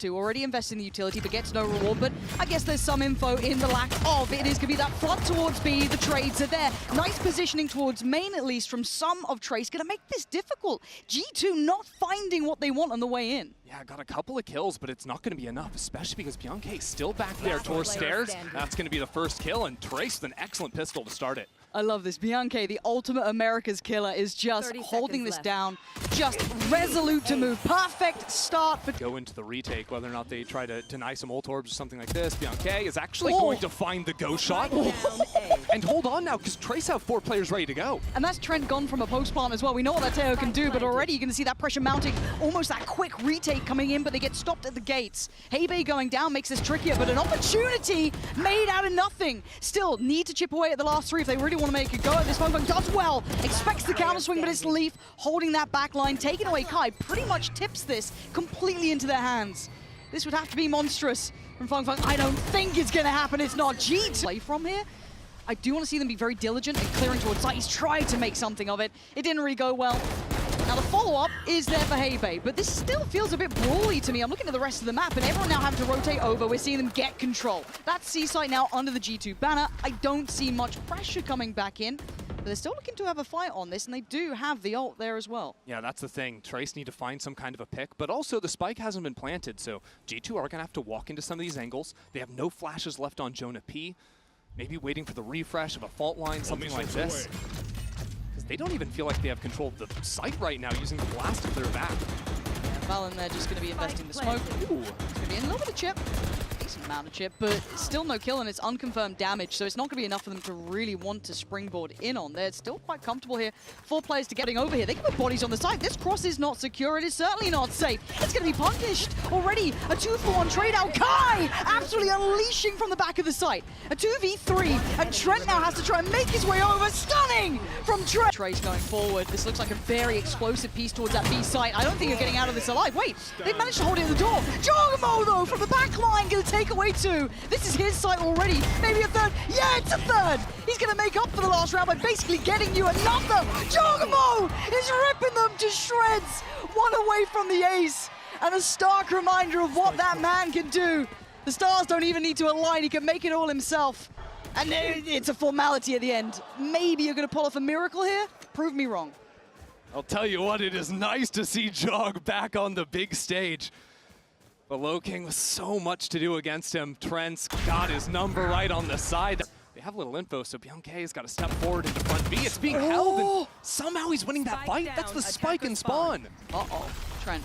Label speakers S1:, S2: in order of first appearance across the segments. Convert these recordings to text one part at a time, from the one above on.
S1: Already invested in the utility, but gets no reward. But I guess there's some info in the lack of. It is going to be that flood towards B. The trades are there. Nice positioning towards main, at least, from some of Trace. Going to make this difficult. G2 not finding what they want on the way in.
S2: Yeah, got a couple of kills, but it's not going to be enough, especially because Bianca is still back there towards stairs. That's going to be the first kill, and Trace with an excellent pistol to start it.
S1: I love this. Bianca, the ultimate America's killer, is just holding this down, just resolute to move. Perfect start for...
S2: Go into the retake, whether or not they try to deny some ult orbs or something like this. Bianca is actually going to find the go shot. And hold on now, because Trace have 4 players ready to go.
S1: And that's Trent gone from a post plant as well. We know what that Teo can do, but already you're going to see that pressure mounting. Almost that quick retake coming in, but they get stopped at the gates. Hebe going down makes this trickier, but an opportunity made out of nothing. Still, need to chip away at the last 3 if they really want to make a go at this. Fangfang does well, expects the counter swing, but it's Leaf holding that back line, taking away Kai. Pretty much tips this completely into their hands. This would have to be monstrous from Fangfang. I don't think it's going to happen. It's not G2. Play from here. I do want to see them be very diligent and clearing towards site. He's tried to make something of it. It didn't really go well. Now the follow-up is there for Hebe, but this still feels a bit brawly to me. I'm looking at the rest of the map, and everyone now having to rotate over. We're seeing them get control. That C site now under the G2 banner. I don't see much pressure coming back in, but they're still looking to have a fight on this, and they do have the ult there as well. Yeah,
S2: that's the thing. Trace need to find some kind of a pick, but also the spike hasn't been planted, so G2 are going to have to walk into some of these angles. They have no flashes left on Jonah P. Maybe waiting for the refresh of a fault line, something like this. They don't even feel like they have control of the site right now, using the blast to clear back.
S1: Yeah, Valen, they're just going to be investing the smoke. Ooh, it's going to be in a little bit of chip. Decent amount of chip, but still no kill, and it's unconfirmed damage, so it's not going to be enough for them to really want to springboard in on. They're still quite comfortable here. 4 players to getting over here. They can put bodies on the side. This cross is not secure. It is certainly not safe. It's going to be punished already. A 2-for-1 trade out. Kai absolutely unleashing from the back of the site. A 2v3, and Trent now has to try and make his way over. Stunning from Trent. Trace going forward. This looks like a very explosive piece towards that B site. I don't think you're getting out of this alive. Wait, they managed to hold it at the door. Jorgamo, though, from the back line, going to take away 2. This is his site already. Maybe a 3rd. Yeah, it's a 3rd. He's going to make up for the last round by basically getting you another. Jorgamo is ripping them to shreds. 1 away from the ace. And a stark reminder of what that man can do. The stars don't even need to align. He can make it all himself. And it's a formality at the end. Maybe you're going to pull off a miracle here? Prove me wrong.
S2: I'll tell you what, it is nice to see Jog back on the big stage. But Low King with so much to do against him. Trent's got his number right on the side. They have a little info, so Bianca has got to step forward into front B. It's being held, and somehow he's winning that fight. That's the spike and spawn.
S1: Uh-oh, Trent.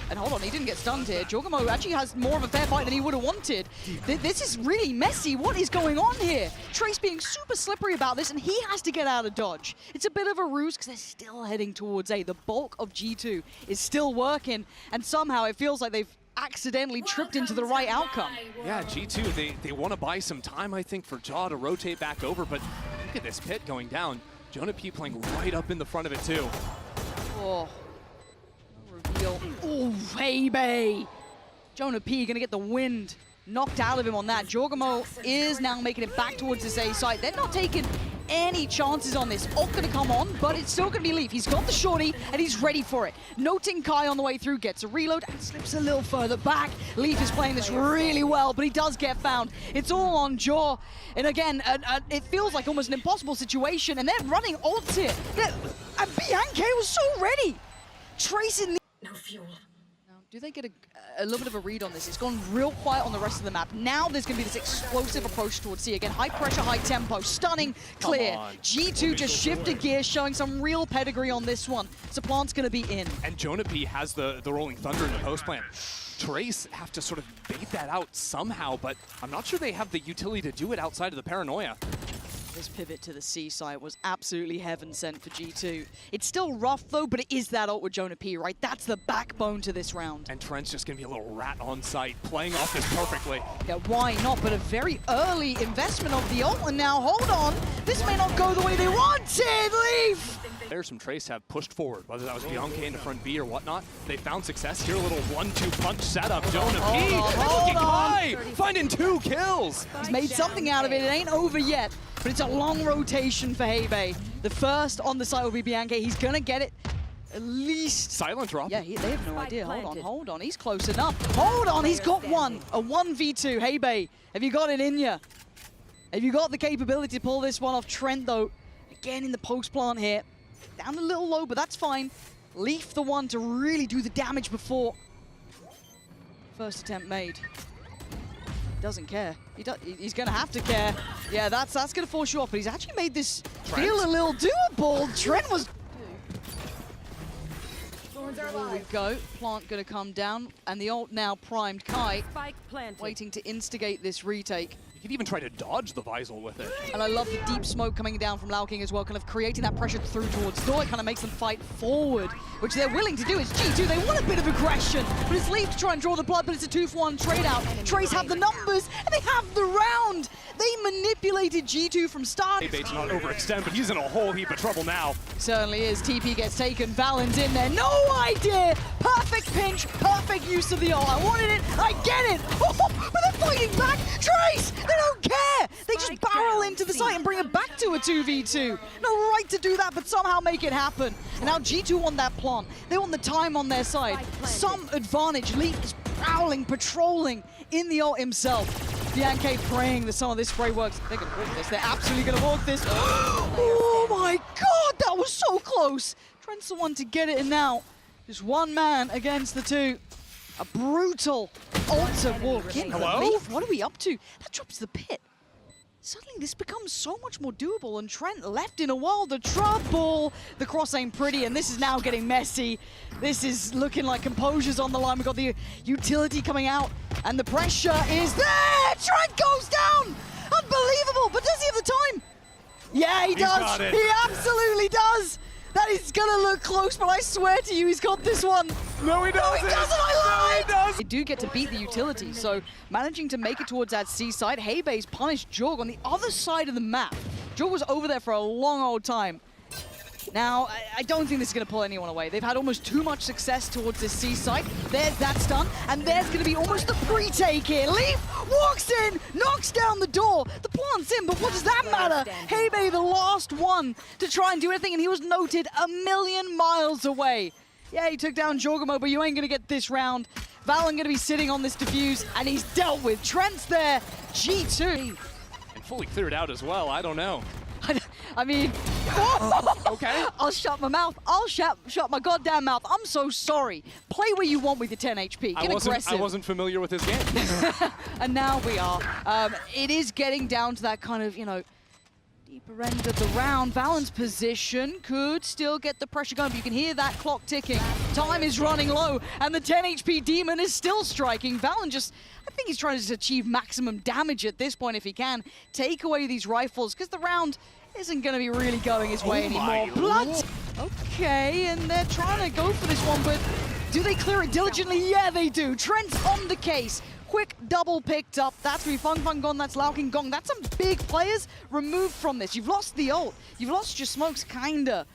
S1: And hold on, he didn't get stunned here. Jorgamo actually has more of a fair fight than he would have wanted. This is really messy. What is going on here? Trace being super slippery about this, and he has to get out of dodge. It's a bit of a ruse because they're still heading towards A. The bulk of G2 is still working, and somehow it feels like they've accidentally tripped into the right outcome.
S2: Yeah, G2, they want to buy some time, I think, for Jaw to rotate back over, but look at this pit going down. Jonah P playing right up in the front of it, too.
S1: Oh. Reveal. Oh, Hebe! Jonah P gonna get the wind knocked out of him on that. Jorgamo is now making it back towards this A site. They're not taking any chances on this. Ult gonna come on, but it's still gonna be Leaf. He's got the shorty, and he's ready for it. Noting Kai on the way through, gets a reload, and slips a little further back. Leaf is playing this really well, but he does get found. It's all on Jaw. And again, it feels like almost an impossible situation, and they're running ults here. And Bianca was so ready. Trace in the...
S3: No fuel.
S1: Now, do they get a little bit of a read on this? It's gone real quiet on the rest of the map. Now there's going to be this explosive approach towards C. Again, high pressure, high tempo, stunning, clear. G2 just shifted gears, showing some real pedigree on this one. Supplan's going to be in.
S2: And Jonah P has the Rolling Thunder in the post plant. Trace have to sort of bait that out somehow, but I'm not sure they have the utility to do it outside of the paranoia.
S1: This pivot to the C side was absolutely heaven sent for G2. It's still rough though, but it is that ult with Jonah P, right? That's the backbone to this round.
S2: And Trent's just gonna be a little rat on site, playing off this perfectly.
S1: Yeah, why not? But a very early investment of the ult, and now hold on. This may not go the way they wanted, Leaf!
S2: Players from Trace have pushed forward, whether that was Bianca into front B or whatnot. They found success here, a little 1-2 punch setup. Jonah P, looking high, finding 2 kills.
S1: He's made something out of it. It ain't over yet, but it's a long rotation for Hebe. The first on the site will be Bianca. He's gonna get it. at least...
S2: Silent drop.
S1: Yeah, they have no idea. Hold on. He's close enough. Hold on, he's got one. A 1v2. Hey, Bay, have you got it in you? Have you got the capability to pull this one off? Trent, though, again in the post plant here. Down a little low, but that's fine. Leaf the one to really do the damage before. First attempt made. Doesn't care. He's going to have to care. Yeah, that's going to force you off, but he's actually made this feel a little doable. Trent was... Here we go. Plant going to come down, and the ult now primed. Kai waiting to instigate this retake.
S2: You could even try to dodge the Visal with it.
S1: And I love the deep smoke coming down from King as well, kind of creating that pressure through towards door. It kind of makes them fight forward, which they're willing to do. It's G2, they want a bit of aggression, but it's Leaf to try and draw the blood, but it's a 2-for-1 trade out. Trace have the numbers, and they have the round. They manipulated G2 from start.
S2: Bait's not overextend, but he's in a whole heap of trouble now.
S1: Certainly is. TP gets taken, Valen's in there, no idea! Perfect pinch, perfect use of the ult. I wanted it, I get it! Oh, but they're fighting back! Trace! They don't care! They just barrel into the site and bring it back to a 2v2. No right to do that, but somehow make it happen. And now G2 want that plant. They want the time on their side. Some advantage. Leaf is prowling, patrolling in the ult himself. VCT praying that some of this spray works. They're going to walk this. They're absolutely going to walk this. Oh my god, that was so close. Trent's the one to get it, and now just one man against the two. A brutal ult walk in.
S2: Hello?
S1: Leaf, what are we up to? That drops the pit. Suddenly this becomes so much more doable, and Trent left in a world of trouble. The cross ain't pretty, and this is now getting messy. This is looking like composure's on the line. We've got the utility coming out, and the pressure is there! Trent goes down! Unbelievable, but does he have the time? Yeah, he does! He absolutely does! That is gonna look close, but I swear to you, he's got this one.
S2: No, he doesn't!
S1: No, he doesn't! I lied!
S2: No, he does!
S1: They do get to beat the utility, so managing to make it towards that C side. Heibay's punished Jorg on the other side of the map. Jorg was over there for a long old time. Now, I don't think this is going to pull anyone away. They've had almost too much success towards this C site. That's done, and there's going to be almost the pre-take here. Leaf walks in, knocks down the door. The plant's in, but what does that matter? Heibei, the last one to try and do anything, and he was noted a million miles away. Yeah, he took down Jorgamo, but you ain't going to get this round. Valen going to be sitting on this defuse, and he's dealt with. Trent's there, G2.
S2: And fully cleared out as well, I don't know.
S1: I mean,
S2: okay.
S1: I'll shut my mouth. I'll shut my goddamn mouth. I'm so sorry. Play where you want with your 10 HP. Get aggressive.
S2: I wasn't familiar with this game.
S1: And now we are. It is getting down to that kind of, you know, deeper end of the round. Valen's position could still get the pressure going, but you can hear that clock ticking. Time is running low, and the 10 HP demon is still striking. Valen just, I think he's trying to achieve maximum damage at this point if he can. Take away these rifles, because the round isn't going to be really going his way anymore. Blood! Okay, and they're trying to go for this one, but do they clear it diligently? Yeah, they do. Trent's on the case. Quick double picked up. That's Fang Fang gone, that's King gone. That's some big players removed from this. You've lost the ult. You've lost your smokes, kinda.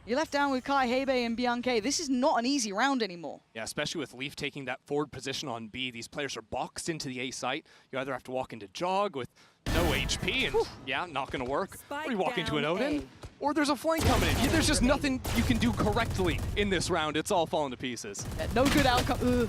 S1: You're left down with Kai, Heibei, and VCT. This is not an easy round anymore.
S2: Yeah, especially with Leaf taking that forward position on B. These players are boxed into the A site. You either have to walk into Jog with no HP, and yeah, not going to work. Or you walk into an Odin, or there's a flank coming in. There's just nothing you can do correctly in this round. It's all falling to pieces.
S1: Yeah, no good outcome.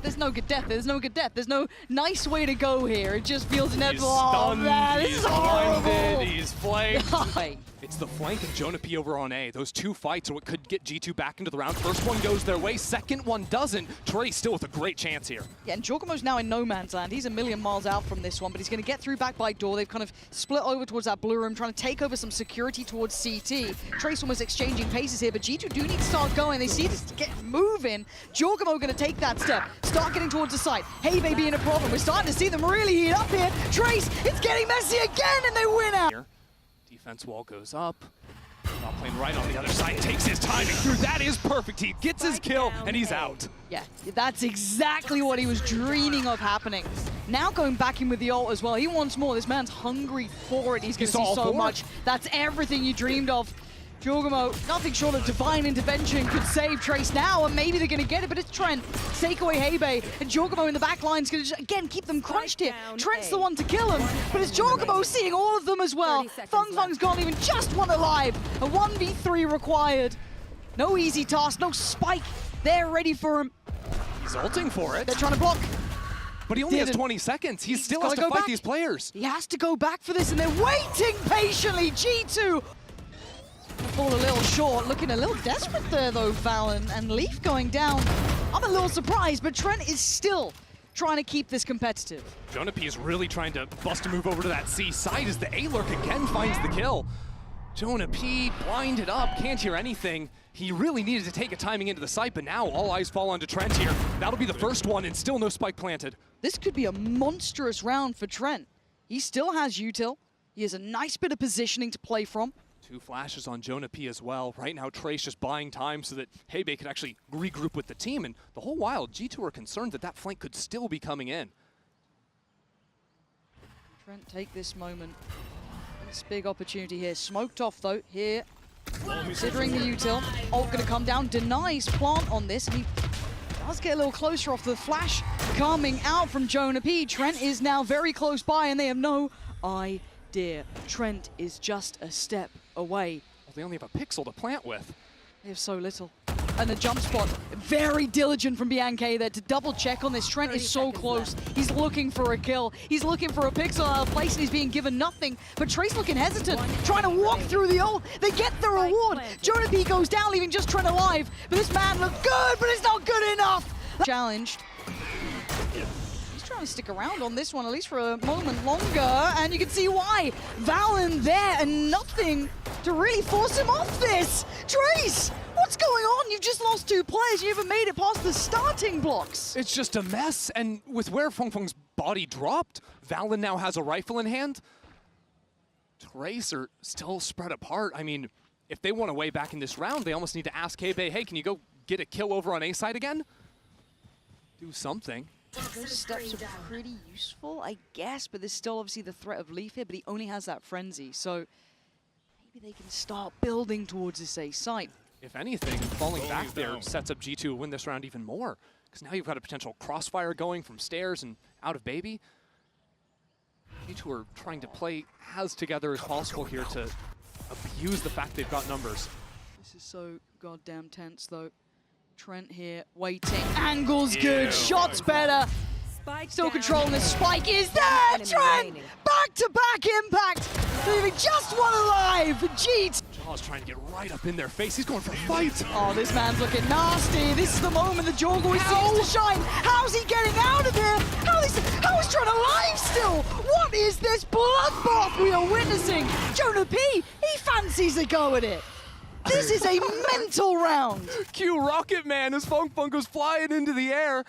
S1: There's no good death. There's no good death. There's no nice way to go here. It just feels inevitable.
S2: He's stunned,
S1: oh, man, this
S2: he's
S1: is horrible.
S2: blinded, he's flanked. It's the flank and Jonah P over on A. Those two fights are what could get G2 back into the round. First one goes their way, second one doesn't. Trace still with a great chance here.
S1: Yeah, and Jorgamo's now in no man's land. He's a million miles out from this one, but he's going to get through back by door. They've kind of split over towards that blue room, trying to take over some security towards CT. Trace almost exchanging paces here, but G2 do need to start going. They see this get moving. Jorgamo going to take that step, start getting towards the site. Heibei being a problem. We're starting to see them really heat up here. Trace, it's getting messy again, and they win out.
S2: Defense wall goes up. Not playing right on the other side, takes his timing through. That is perfect. He gets his kill, and he's out.
S1: Yeah, that's exactly what he was dreaming of happening. Now going back in with the ult as well. He wants more. This man's hungry for it. He's going to see so much. That's everything you dreamed of. Jorgamo, nothing short of divine intervention could save Trace now, and maybe they're going to get it, but it's Trent. Take away Hebe, and Jorgamo in the back line is going to, again, keep them crunched here. Trent's the one to kill him, but it's Jorgamo seeing all of them as well. Fung's gone, even just one alive. A 1v3 required. No easy task, no spike. They're ready for him.
S2: He's ulting for it.
S1: They're trying to block.
S2: But he only has 20 seconds. He still has to fight these players.
S1: He has to go back for this, and they're waiting patiently. G2 fall a little short, looking a little desperate there though, Val, and Leaf going down. I'm a little surprised, but Trent is still trying to keep this competitive.
S2: Jonah P is really trying to bust a move over to that C side as the A-Lurk again finds the kill. Jonah P blinded up, can't hear anything. He really needed to take a timing into the site, but now all eyes fall onto Trent here. That'll be the first one, and still no spike planted.
S1: This could be a monstrous round for Trent. He still has util. He has a nice bit of positioning to play from.
S2: 2 flashes on Jonah P as well. Right now, Trace just buying time so that Hebe could actually regroup with the team, and the whole while, G2 are concerned that that flank could still be coming in.
S1: Trent take this moment. This big opportunity here. Smoked off though, here. Considering the util. Ult gonna come down, denies plant on this, and he does get a little closer off the flash coming out from Jonah P. Trent is now very close by, and they have no idea. Trent is just a step away.
S2: Well, they only have a pixel to plant with.
S1: They have so little. And the jump spot, very diligent from BNK there to double check on this. Trent is so close. He's looking for a kill. He's looking for a pixel out of place, and he's being given nothing. But Trace looking hesitant, trying to walk through the ult. They get the reward. Jonah P goes down, leaving just Trent alive. But this man looked good, but it's not good enough. Challenged. He's trying to stick around on this one, at least for a moment longer. And you can see why. Valen there, and nothing to really force him off this. Trace! What's going on? You've just lost 2 players. You haven't made it past the starting blocks.
S2: It's just a mess, and with where Fung's body dropped, Valen now has a rifle in hand. Trace are still spread apart. I mean, if they want a way back in this round, they almost need to ask Hebe, hey, can you go get a kill over on A side again? Do something.
S1: Those steps are pretty useful, I guess, but there's still obviously the threat of Leaf here, but he only has that frenzy, so maybe they can start building towards this A site.
S2: If anything, falling back there sets up G2 to win this round even more, because now you've got a potential crossfire going from stairs and out of baby. G2 are trying to play as together as possible here to abuse the fact they've got numbers.
S1: This is so goddamn tense, though. Trent here, waiting. Angle's good, shots better. Still controlling the spike is there! Trent! Back-to-back impact! Leaving just one alive! G2.
S2: Jaw's trying to get right up in their face. He's going for a fight.
S1: Oh, this man's looking nasty. This is the moment the Jorg always seems to shine. How's he getting out of here? How is Trent alive still? What is this bloodbath we are witnessing? Jonah P, he fancies a go at it. This is a mental round.
S2: Cue Rocket Man as Fung goes flying into the air.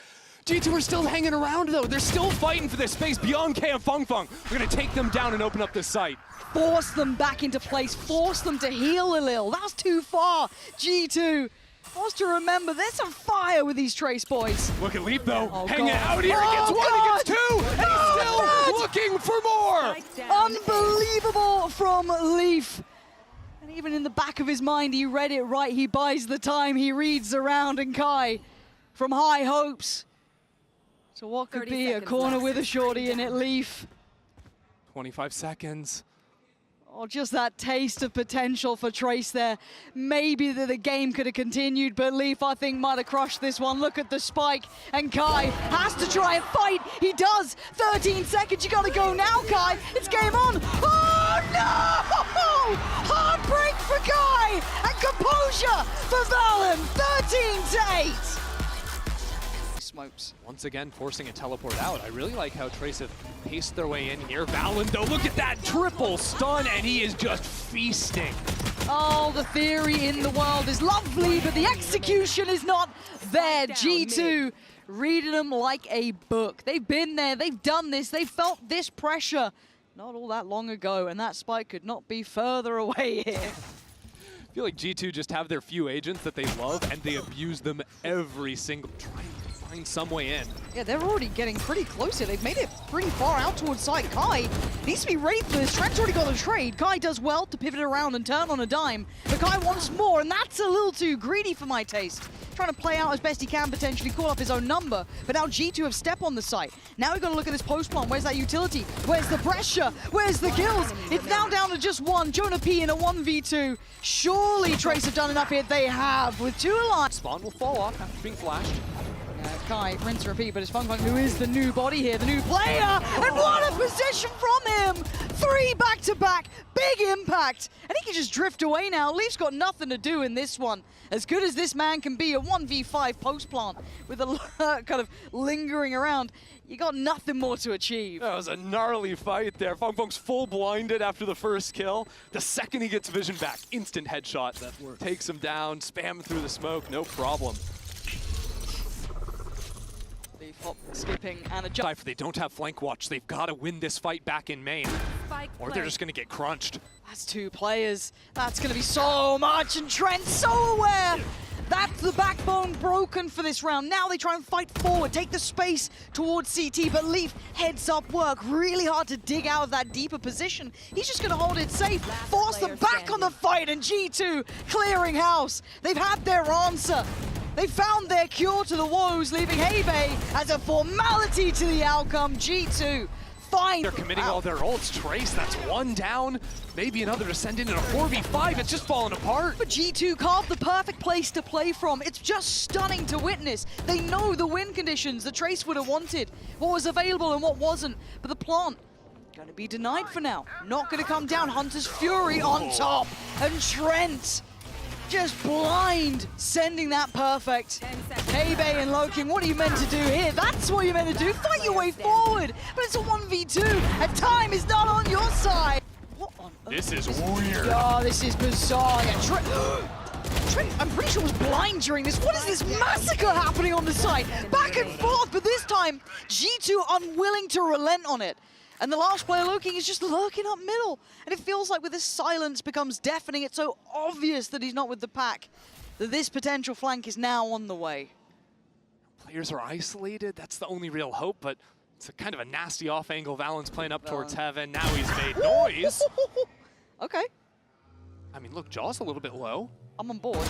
S2: G2 are still hanging around though. They're still fighting for this space beyond K and Fung. We're gonna take them down and open up this site.
S1: Force them back into place, force them to heal a little. That's too far. G2 wants to remember there's some fire with these Trace boys.
S2: Look at Leap though,
S1: Oh,
S2: hanging
S1: God.
S2: out here. He gets one, he gets 2, and he's still looking for more.
S1: Unbelievable from Leaf. And even in the back of his mind, he read it right. He buys the time, he reads around, and Kai from high hopes. So what could be a corner with a shorty in it, Leaf?
S2: 25 seconds.
S1: Oh, just that taste of potential for Trace there. Maybe the game could have continued, but Leaf, I think, might have crushed this one. Look at the spike, and Kai has to try and fight. He does. 13 seconds, you gotta go now, Kai. It's game on. Oh, no! Heartbreak for Kai, and composure for Valen. 13-8. Smokes.
S2: Once again, forcing a teleport out. I really like how Trace have paced their way in here. Valen, though, look at that triple stun, and he is just feasting.
S1: Oh, the theory in the world is lovely, but the execution is not there. G2 reading them like a book. They've been there, they've done this, they felt this pressure not all that long ago, and that spike could not be further away here.
S2: I feel like G2 just have their few agents that they love, and they abuse them every single time. find some way in.
S1: Yeah, they're already getting pretty close here. They've made it pretty far out towards side. Kai needs to be ready for this. Trent's already got a trade. Kai does well to pivot around and turn on a dime, but Kai wants more, and that's a little too greedy for my taste. Trying to play out as best he can, potentially call up his own number, but now G2 have step on the site. Now we've got to look at this post plant. Where's that utility? Where's the pressure? Where's the kills? It's now down to just one. Jonah P in a 1v2. Surely Trace have done enough here. They have, with 2 alive.
S2: Spawn will fall off after being flashed.
S1: Kai, rinse and repeat, but it's Fung, who is the new body here, the new player, and what a position from him! 3 back-to-back, big impact, and he can just drift away now. Leaf's got nothing to do in this one. As good as this man can be, a 1v5 post plant with a kind of lingering around, you got nothing more to achieve.
S2: That was a gnarly fight there. Fung's full blinded after the first kill. The second he gets vision back, instant headshot. That takes him down, spam through the smoke, no problem.
S1: Hop, skipping, and a jump.
S2: They don't have flank watch. They've got to win this fight back in main, or they're just going to get crunched.
S1: That's 2 players. That's going to be so much, and Trent's so aware. That's the backbone broken for this round. Now they try and fight forward, take the space towards CT, but Leaf heads up work. Really hard to dig out of that deeper position. He's just going to hold it safe, force them back on the fight, and G2 clearing house. They've had their answer. They found their cure to the woes, leaving Hebei as a formality to the outcome. G2 fine.
S2: They're committing all their ults. Trace, that's 1 down. Maybe another to send in a 4v5. It's just falling apart.
S1: But G2 carved the perfect place to play from. It's just stunning to witness. They know the win conditions that Trace would have wanted, what was available and what wasn't. But the plant, going to be denied for now. Not going to come down. Hunter's Fury on top. And Trent just blind, sending that perfect. Hebei and Loking, what are you meant to do here? That's what you're meant to do, fight your way forward. But it's a 1v2, and time is not on your side. What on earth?
S2: This is weird.
S1: Oh, this is bizarre. Yeah, Trent, I'm pretty sure was blind during this. What is this massacre happening on the side? Back and forth, but this time, G2 unwilling to relent on it. And the last player, Loking, is just lurking up middle. And it feels like with this silence becomes deafening, it's so obvious that he's not with the pack, that this potential flank is now on the way.
S2: Players are isolated, that's the only real hope, but it's a kind of a nasty off angle. Valen's playing up towards Heaven, now he's made noise.
S1: Okay.
S2: I mean, look, Jaw's a little bit low.
S1: I'm on board.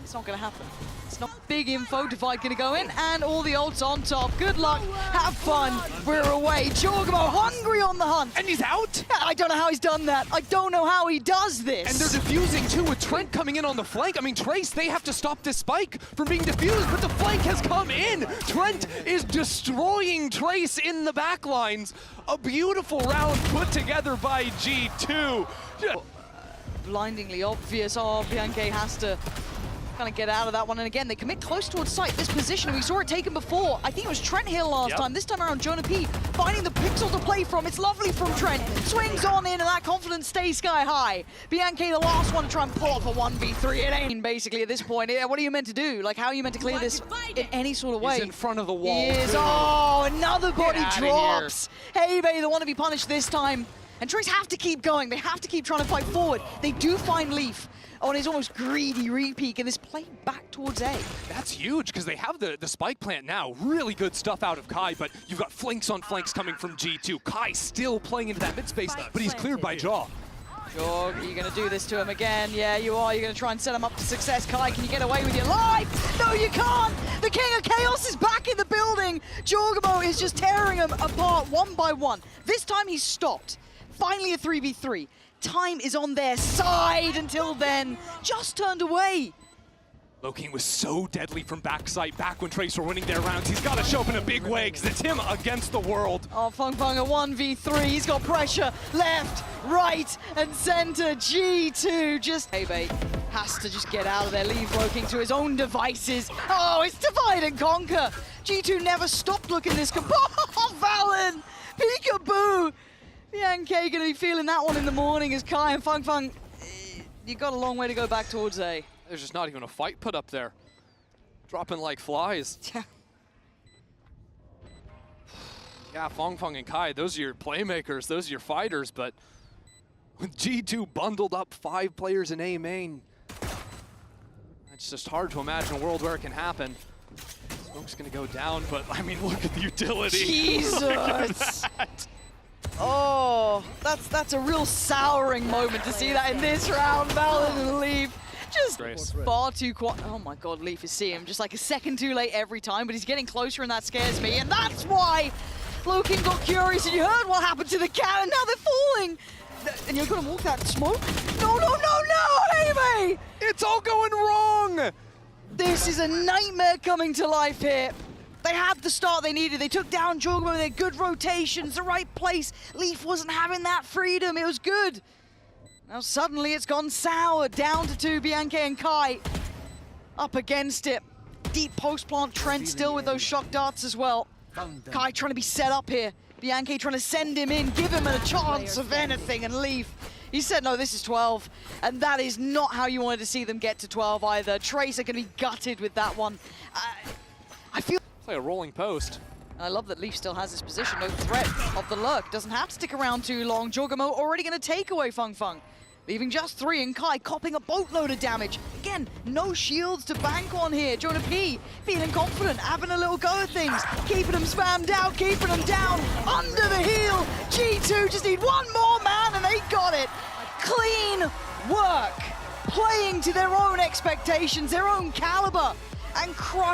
S1: It's not going to happen. It's not big info. Divide going to go in, and all the ults on top. Good luck. Have fun. We're away. Jorgamo hungry on the hunt.
S2: And he's out?
S1: I don't know how he's done that. I don't know how he does this.
S2: And they're defusing too with Trent coming in on the flank. I mean, Trace, they have to stop this spike from being defused, but the flank has come in. Trent is destroying Trace in the back lines. A beautiful round put together by G2.
S1: Blindingly obvious. Oh, Bianche has to kind of get out of that one. And again, they commit close towards site. This position, we saw it taken before. I think it was Trent here last time. This time around, Jonah P finding the pixel to play from. It's lovely from Trent. Swings on in, and that confidence stays sky high. Bianche, the last one to try and pull off a 1v3. It ain't basically at this point. What are you meant to do? Like, how are you meant to clear this in any sort of way?
S2: He's in front of the wall.
S1: He is. Oh, another body drops. Hebei, the one to be punished this time. And Trace have to keep going. They have to keep trying to fight forward. They do find Leaf on his almost greedy re-peek, and this play back towards A.
S2: That's huge, because they have the spike plant now. Really good stuff out of Kai, but you've got flanks on flanks coming from G2. Kai still playing into that mid space, but he's cleared by Jaw.
S1: Jorg, are you going to do this to him again? Yeah, you are. You're going to try and set him up for success. Kai, can you get away with your life? No, you can't! The King of Chaos is back in the building! Jorgamo is just tearing him apart one by one. This time he's stopped. Finally a 3v3. Time is on their side. Until then, just turned away.
S2: Loking was so deadly from backside back when Trace were winning their rounds. He's got to show up in a big way because it's him against the world.
S1: Oh, Fung a 1v3. He's got pressure left, right, and center. G2 just... Hebei has to just get out of there. Leave Loking to his own devices. Oh, it's divide and conquer. G2 never stopped looking this... Oh, Valen! Peekaboo! Bianche going to be feeling that one in the morning as Kai and Fung, you got a long way to go back towards A.
S2: There's just not even a fight put up there. Dropping like flies.
S1: Yeah.
S2: Yeah, Fung and Kai, those are your playmakers, those are your fighters, but with G2 bundled up 5 players in A main, it's just hard to imagine a world where it can happen. Smoke's gonna go down, but I mean, look at the utility.
S1: Jesus!
S2: Look at that.
S1: Oh, that's a real souring moment to see that in this round. Valorant and Leaf just
S2: Trace.
S1: far too quiet. Oh my God, Leaf is seeing him just like a second too late every time, but he's getting closer and that scares me. And that's why Loking got curious and you heard what happened to the cannon. Now they're falling. And you're gonna walk that smoke? No, no, no, no, Amy!
S2: It's all going wrong!
S1: This is a nightmare coming to life here. They had the start they needed. They took down Jorgmo with their good rotations, the right place. Leaf wasn't having that freedom. It was good. Now suddenly it's gone sour. Down to 2, Bianca and Kai up against it. Deep post plant, Trent still with those shock darts as well. Kai trying to be set up here. Bianca trying to send him in, give him a chance of anything, and Leaf. He said, no, this is 12, and that is not how you wanted to see them get to 12 either. Trace are going to be gutted with that one. I feel...
S2: Play a rolling post.
S1: I love that Leaf still has his position, no threat of the lurk. Doesn't have to stick around too long. Jorgmo already going to take away Fung Fung. Leaving just 3, and Kai copping a boatload of damage. Again, no shields to bank on here. Jonah P feeling confident, having a little go at things, keeping them spammed out, keeping them down, under the heel. G2 just need one more man, and they got it. Clean work, playing to their own expectations, their own caliber, and crush.